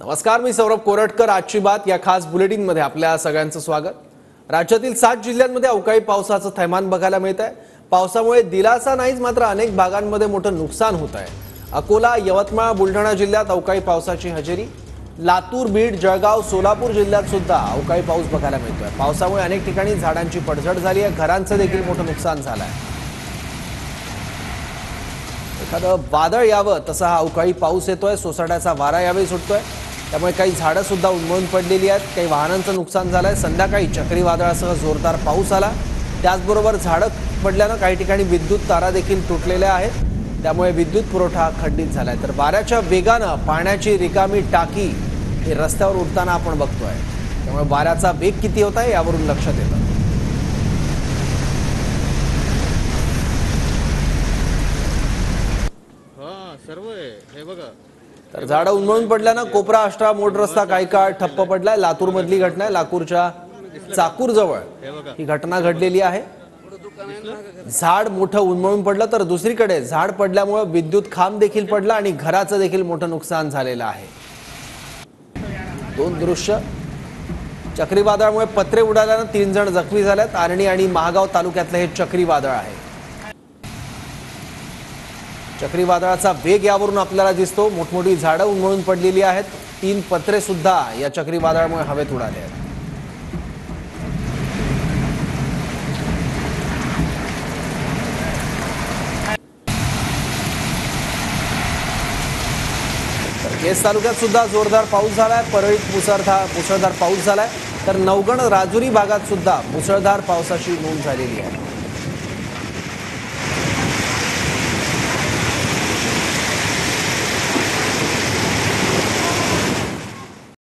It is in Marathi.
नमस्कार, मी सौरभ कोरटकर। आजची बात या खास बुलेटिनमध्ये आपल्या सगळ्यांचं स्वागत। राज्यातील 7 जिल्ह्यांमध्ये अवकाळी पावसाचं थैमान बघायला मिळत आहे। पावसामुळे दिलासा नाहीच, मात्र अनेक भागांमध्ये मोठं नुकसान होत आहे। अकोला, यवतमाळ, बुलढाणा जिल्ह्यात अवकाळी पावसाची हजेरी। लातूर, बीड, जळगाव, सोलापूर जिल्ह्यात सुद्धा अवकाळी पाऊस बघायला मिळतोय। पावसामुळे अनेक ठिकाणी झाडांची पडझड झाली आहे, घरांचं देखील मोठं नुकसान झालं आहे। एखादं वादळ यावं तसा हा अवकाळी पाऊस येतोय, सोसाट्याचा वारा यावेळी सुटतोय, त्यामुळे काही झाडं सुद्धा उन्मळून पडलेली आहेत, काही वाहनांचं नुकसान झालंय। संध्याकाळी चक्रीवादळासह जोरदार पाऊस आला, त्याचबरोबर झाडं पडल्यानं काही ठिकाणी विद्युत तारा देखील तुटलेल्या आहेत, त्यामुळे विद्युत पुरवठा खंडित झालाय। तर वाऱ्याच्या वेगानं पाण्याची रिकामी टाकी हे रस्त्यावर उडताना आपण बघतोय, त्यामुळे वाऱ्याचा वेग किती होत आहे यावरून लक्षात येतं। सर्व आहे हे बघा। तर झाडं उन्मळून पडल्यानं कोपरा आष्टा मोड रस्ता काही काळ ठप्प पडलाय। लातूर मधली घटना आहे, लातूरच्या चाकूर जवळ ही घटना घडलेली आहे। झाड मोठं उन्मळून पडलं, तर दुसरीकडे झाड पडल्यामुळे विद्युत खांब देखील पडला आणि घराचं देखील मोठं नुकसान झालेलं आहे। दोन दृश्य, चक्रीवादळामुळे पत्रे उडाल्यानं 3 जण जखमी झालेत। आर्णी आणि महागाव तालुक्यातलं हे चक्रीवादळ आहे। चक्रीवादळाचा वेग यावरून आपल्याला दिसतो, मोठमोठी झाडं उन्मळून पडलेली आहेत, 3 पत्रे सुद्धा या चक्रीवादळामुळे हवेत उडाले आहेत। केज तालुक्यात सुद्धा जोरदार पाऊस झालाय, परळीत मुसळधार पाऊस झालाय, तर नवगण राजुरी भागात सुद्धा मुसळधार पावसाची नोंद झालेली आहे।